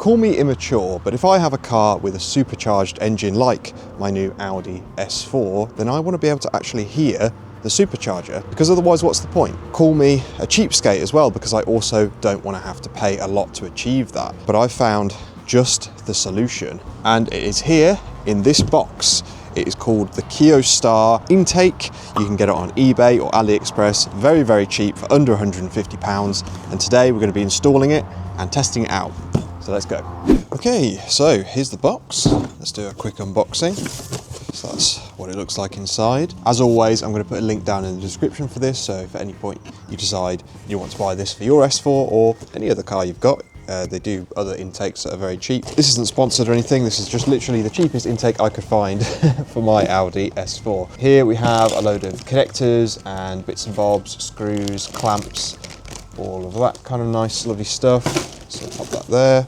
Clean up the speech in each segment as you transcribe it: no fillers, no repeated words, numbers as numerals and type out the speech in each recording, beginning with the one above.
Call me immature, but if I have a car with a supercharged engine like my new Audi S4, then I want to be able to actually hear the supercharger, because otherwise what's the point? Call me a cheapskate as well, because I also don't want to have to pay a lot to achieve that. But I found just the solution, and it is here in this box. It is called the KYOSTAR Intake. You can get it on eBay or AliExpress, very, very cheap, for under £150. And today we're going to be installing it and testing it out. So let's go. Okay, so here's the box. Let's do a quick unboxing. So that's what it looks like inside. As always, I'm going to put a link down in the description for this, so if at any point you decide you want to buy this for your S4 or any other car you've got, they do other intakes that are very cheap. This isn't sponsored or anything, this is just literally the cheapest intake I could find for my Audi S4. Here we have a load of connectors and bits and bobs, screws, clamps, all of that kind of nice lovely stuff. So pop that there.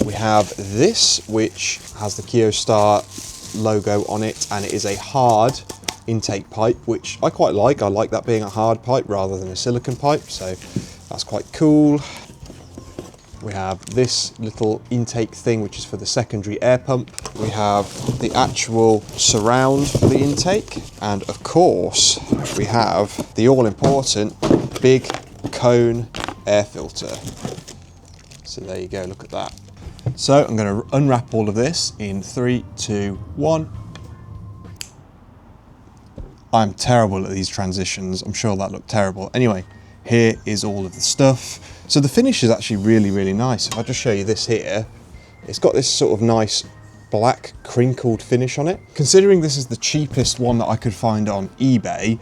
We have this, which has the KYOSTAR logo on it, and it is a hard intake pipe, which I quite like. I like that being a hard pipe rather than a silicone pipe, so that's quite cool. We have this little intake thing, which is for the secondary air pump. We have the actual surround for the intake, and of course we have the all-important big cone air filter. So there you go, look at that. So I'm going to unwrap all of this in 3, 2, 1. I'm terrible at these transitions. I'm sure that looked terrible. Anyway, here is all of the stuff. So the finish is actually really, really nice. If I just show you this here, it's got this sort of nice black crinkled finish on it. Considering this is the cheapest one that I could find on eBay,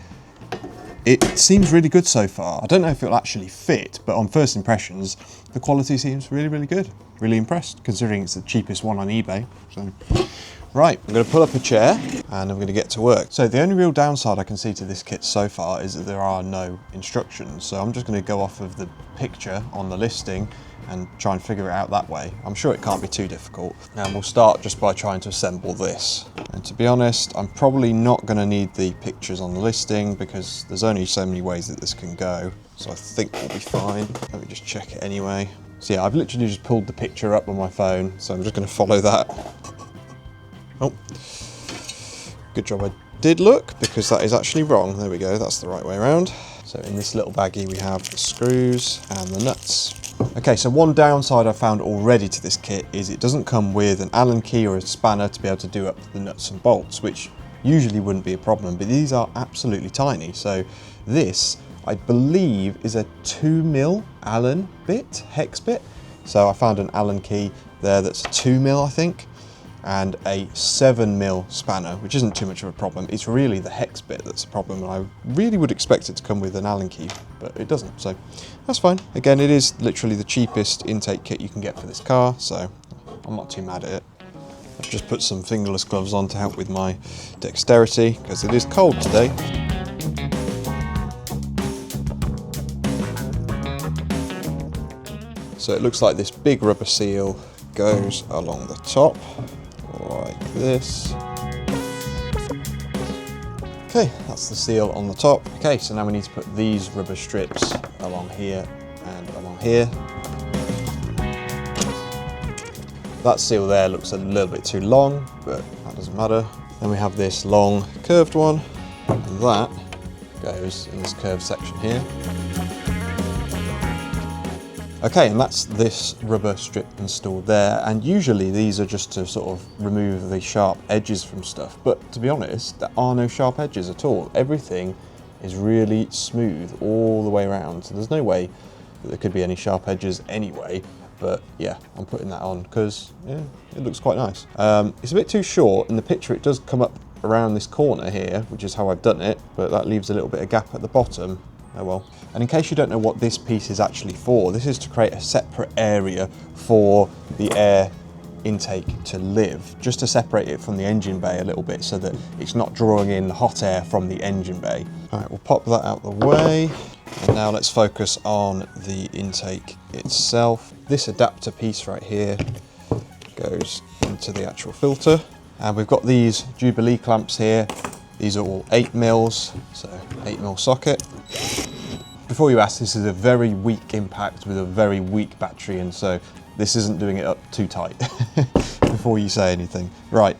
it seems really good so far. I don't know if it'll actually fit, but on first impressions, the quality seems really, really good. Really impressed, considering it's the cheapest one on eBay. So, right, I'm going to pull up a chair and I'm going to get to work. So the only real downside I can see to this kit so far is that there are no instructions. So I'm just going to go off of the picture on the listing and try and figure it out that way. I'm sure it can't be too difficult. And we'll start just by trying to assemble this. And to be honest, I'm probably not going to need the pictures on the listing because there's only so many ways that this can go. So I think we'll be fine. Let me just check it anyway. So yeah, I've literally just pulled the picture up on my phone, so I'm just going to follow that. Oh, good job I did look, because that is actually wrong. There we go, that's the right way around. So in this little baggie we have the screws and the nuts. Okay, so one downside I found already to this kit is it doesn't come with an Allen key or a spanner to be able to do up the nuts and bolts, which usually wouldn't be a problem, but these are absolutely tiny. So this, I believe, is a 2mm Allen bit, hex bit. So I found an Allen key there that's 2mm, I think, and a 7mm spanner, which isn't too much of a problem. It's really the hex bit that's a problem, and I really would expect it to come with an Allen key, but it doesn't, so that's fine. Again, it is literally the cheapest intake kit you can get for this car, so I'm not too mad at it. I've just put some fingerless gloves on to help with my dexterity, because it is cold today. So it looks like this big rubber seal goes along the top, like this. Okay, that's the seal on the top. Okay, so now we need to put these rubber strips along here and along here. That seal there looks a little bit too long, but that doesn't matter. Then we have this long curved one, and that goes in this curved section here. Okay, and that's this rubber strip installed there, and usually these are just to sort of remove the sharp edges from stuff, but to be honest, there are no sharp edges at all. Everything is really smooth all the way around, so there's no way that there could be any sharp edges anyway, but yeah, I'm putting that on because yeah, it looks quite nice. It's a bit too short. In the picture it does come up around this corner here, which is how I've done it, but that leaves a little bit of gap at the bottom. Oh well. And in case you don't know what this piece is actually for, this is to create a separate area for the air intake to live, just to separate it from the engine bay a little bit so that it's not drawing in hot air from the engine bay. All right, we'll pop that out the way. And now let's focus on the intake itself. This adapter piece right here goes into the actual filter. And we've got these Jubilee clamps here. These are all 8mm, so 8mm socket. Before you ask, this is a very weak impact with a very weak battery, and so this isn't doing it up too tight before you say anything. Right,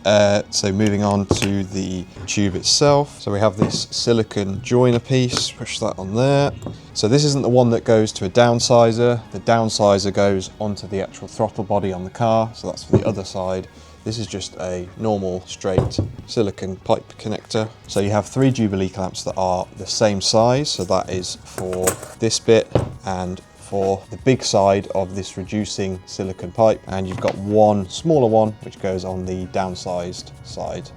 so moving on to the tube itself. So we have this silicone joiner piece, push that on there. So this isn't the one that goes to a downsizer. The downsizer goes onto the actual throttle body on the car, so that's for the other side. This is just a normal straight silicone pipe connector. So you have 3 Jubilee clamps that are the same size, so that is for this bit and for the big side of this reducing silicone pipe, and you've got one smaller one which goes on the downsized side.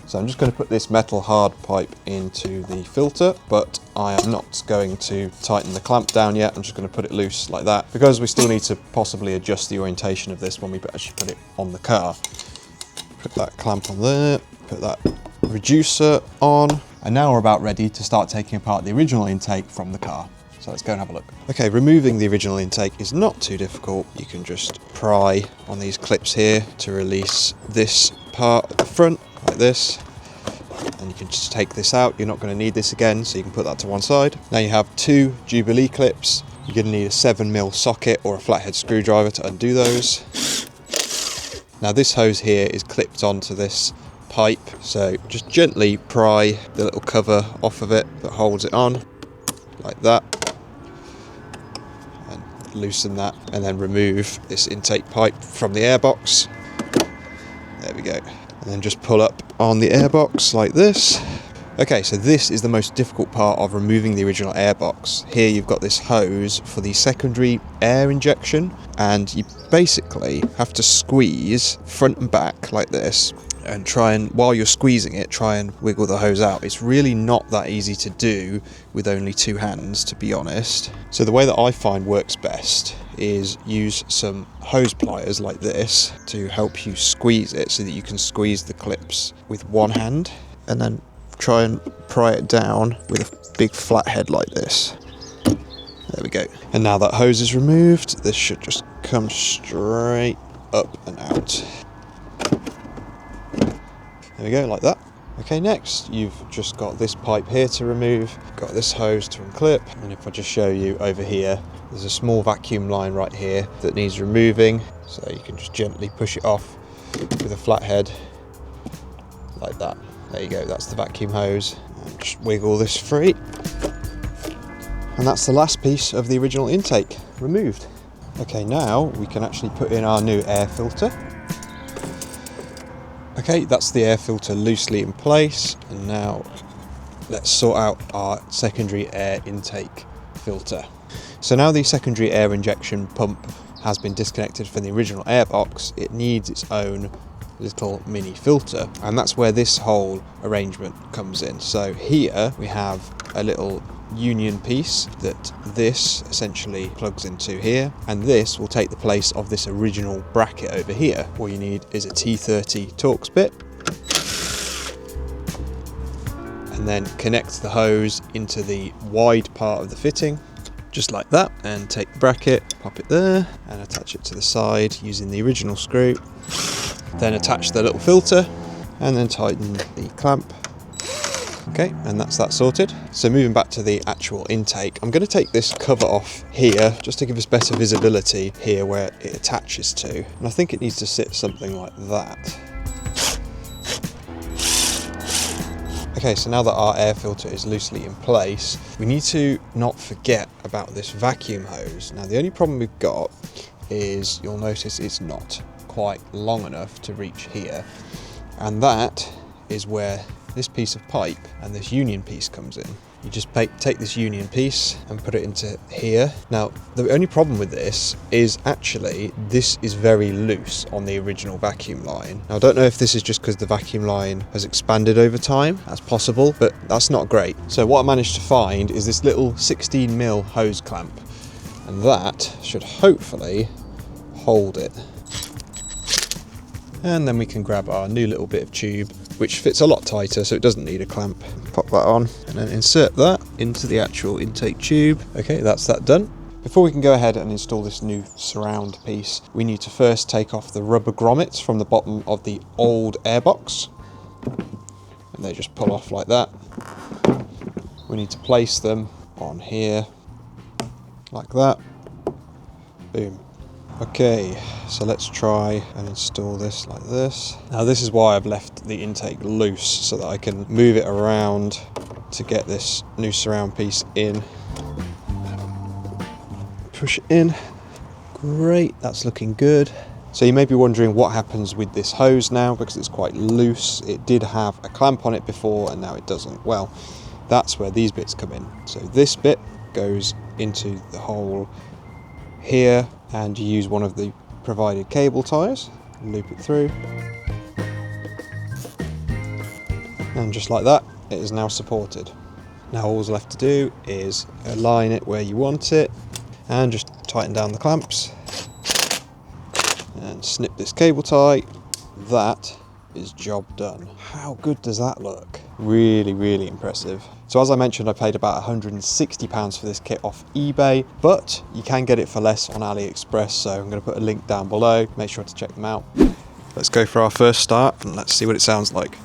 So I'm just going to put this metal hard pipe into the filter, but I am not going to tighten the clamp down yet. I'm just going to put it loose like that, because we still need to possibly adjust the orientation of this when we actually put it on the car. Put that clamp on there, put that reducer on, and now we're about ready to start taking apart the original intake from the car. So let's go and have a look. Okay, removing the original intake is not too difficult. You can just pry on these clips here to release this part at the front, like this. And you can just take this out. You're not going to need this again, so you can put that to one side. Now you have 2 Jubilee clips. You're going to need a 7mm socket or a flathead screwdriver to undo those. Now this hose here is clipped onto this pipe, so just gently pry the little cover off of it that holds it on, like that. Loosen that, and then remove this intake pipe from the airbox. There we go. And then just pull up on the airbox like this. Okay, so this is the most difficult part of removing the original airbox. Here you've got this hose for the secondary air injection, and you basically have to squeeze front and back like this, and try and, while you're squeezing it, try and wiggle the hose out. It's really not that easy to do with only 2 hands, to be honest. So the way that I find works best is use some hose pliers like this to help you squeeze it, so that you can squeeze the clips with one hand, and then try and pry it down with a big flathead like this. There we go. And now that hose is removed, this should just come straight up and out. There we go, like that. Okay, next you've just got this pipe here to remove, got this hose to unclip, and if I just show you over here, there's a small vacuum line right here that needs removing, so you can just gently push it off with a flathead like that. There you go, that's the vacuum hose. And just wiggle this free, and that's the last piece of the original intake removed. Okay, now we can actually put in our new air filter. Okay, that's the air filter loosely in place, and now let's sort out our secondary air intake filter. So now the secondary air injection pump has been disconnected from the original airbox, it needs its own little mini filter, and that's where this whole arrangement comes in. So here we have a little union piece that this essentially plugs into here, and this will take the place of this original bracket over here. All you need is a T30 Torx bit, and then connect the hose into the wide part of the fitting, just like that, and take the bracket, pop it there, and attach it to the side using the original screw. Then attach the little filter, and then tighten the clamp. Okay, and that's that sorted. So moving back to the actual intake, I'm going to take this cover off here just to give us better visibility here where it attaches to, and I think it needs to sit something like that. Okay, so now that our air filter is loosely in place, we need to not forget about this vacuum hose. Now the only problem we've got is, you'll notice it's not quite long enough to reach here, and that is where this piece of pipe and this union piece comes in. You just take this union piece and put it into here. Now the only problem with this is actually this is very loose on the original vacuum line. Now I don't know if this is just because the vacuum line has expanded over time, that's possible, but that's not great. So what I managed to find is this little 16mm hose clamp, and that should hopefully hold it. And then we can grab our new little bit of tube, which fits a lot tighter, so it doesn't need a clamp. Pop that on, and then insert that into the actual intake tube. Okay, that's that done. Before we can go ahead and install this new surround piece, we need to first take off the rubber grommets from the bottom of the old airbox. And they just pull off like that. We need to place them on here, like that. Boom. Okay, so let's try and install this like this. Now this is why I've left the intake loose, so that I can move it around to get this new surround piece in. Push it in. Great, that's looking good. So you may be wondering what happens with this hose now, because it's quite loose. It did have a clamp on it before and now it doesn't. Well, that's where these bits come in. So this bit goes into the hole here, and you use one of the provided cable ties, loop it through, and just like that, it is now supported. Now all's left to do is align it where you want it, and just tighten down the clamps, and snip this cable tie. That is job done. How good does that look? Really, really impressive. So as I mentioned, I paid about £160 for this kit off eBay, but you can get it for less on AliExpress, so I'm going to put a link down below. Make sure to check them out. Let's go for our first start and let's see what it sounds like.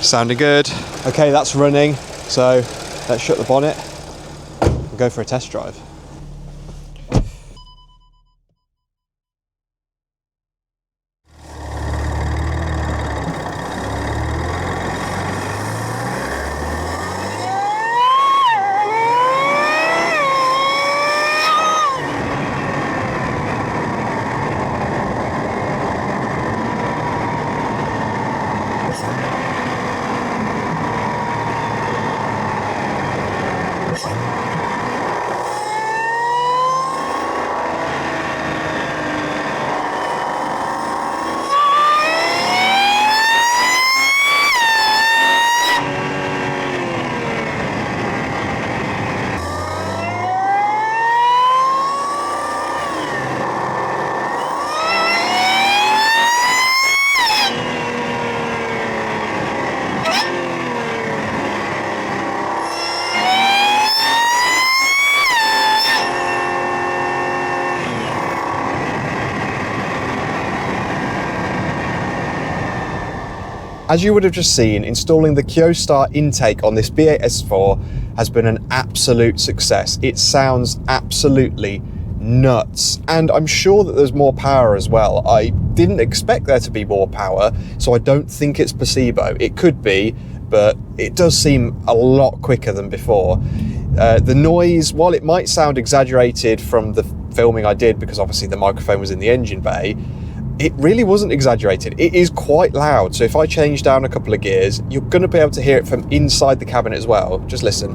Sounding good. Okay, that's running, so let's shut the bonnet and go for a test drive. As you would have just seen, installing the KYOSTAR intake on this B8 S4 has been an absolute success. It sounds absolutely nuts, and I'm sure that there's more power as well. I didn't expect there to be more power, so I don't think it's placebo. It could be, but it does seem a lot quicker than before. The noise, while it might sound exaggerated from the filming I did, because obviously the microphone was in the engine bay, it really wasn't exaggerated. It is quite loud, so if I change down a couple of gears, you're going to be able to hear it from inside the cabin as well. Just listen.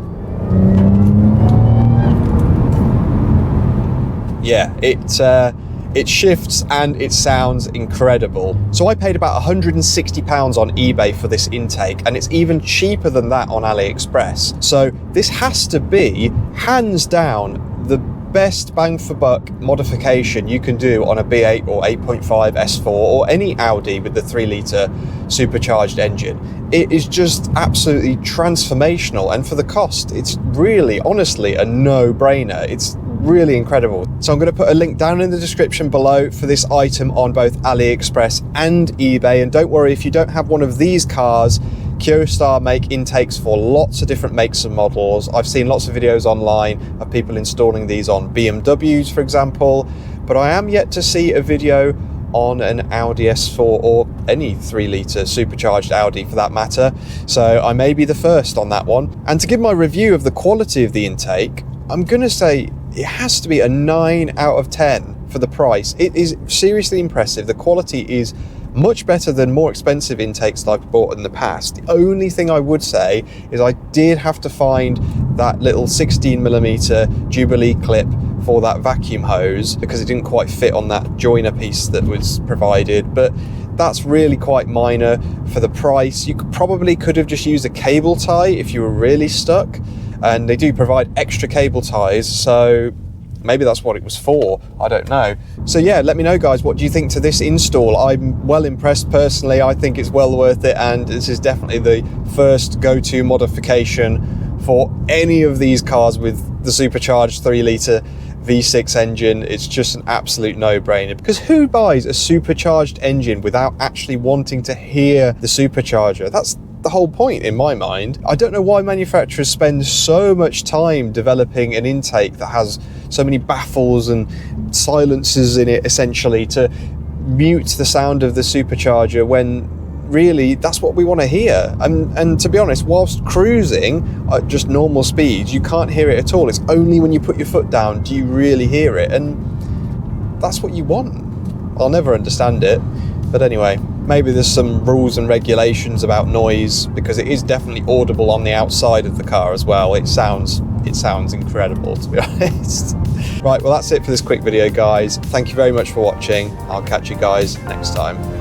Yeah, it shifts and it sounds incredible. So I paid about £160 on eBay for this intake, and it's even cheaper than that on AliExpress. So this has to be, hands down, the best bang for buck modification you can do on a B8 or 8.5 S4 or any Audi with the 3-litre supercharged engine. It is just absolutely transformational, and for the cost, it's really, honestly, a no-brainer. It's really incredible. So I'm going to put a link down in the description below for this item on both AliExpress and eBay, and don't worry if you don't have one of these cars. KYOSTAR make intakes for lots of different makes and models. I've seen lots of videos online of people installing these on BMWs, for example, but I am yet to see a video on an Audi S4 or any 3-litre supercharged Audi for that matter, so I may be the first on that one. And to give my review of the quality of the intake, I'm going to say it has to be a 9 out of 10 for the price. It is seriously impressive. The quality is much better than more expensive intakes that I've bought in the past. The only thing I would say is I did have to find that little 16mm Jubilee clip for that vacuum hose because it didn't quite fit on that joiner piece that was provided, but that's really quite minor for the price. You probably could have just used a cable tie if you were really stuck, and they do provide extra cable ties, so maybe that's what it was for, I don't know. So yeah, let me know guys, what do you think to this install? I'm well impressed personally. I think it's well worth it, and this is definitely the first go-to modification for any of these cars with the supercharged 3-litre V6 engine. It's just an absolute no-brainer, because who buys a supercharged engine without actually wanting to hear the supercharger? That's the whole point in my mind. I don't know why manufacturers spend so much time developing an intake that has so many baffles and silencers in it, essentially, to mute the sound of the supercharger, when really that's what we want to hear. And to be honest, whilst cruising at just normal speeds, you can't hear it at all. It's only when you put your foot down do you really hear it, and that's what you want. I'll never understand it. But anyway, maybe there's some rules and regulations about noise, because it is definitely audible on the outside of the car as well. It sounds incredible, to be honest. Right, well, that's it for this quick video, guys. Thank you very much for watching. I'll catch you guys next time.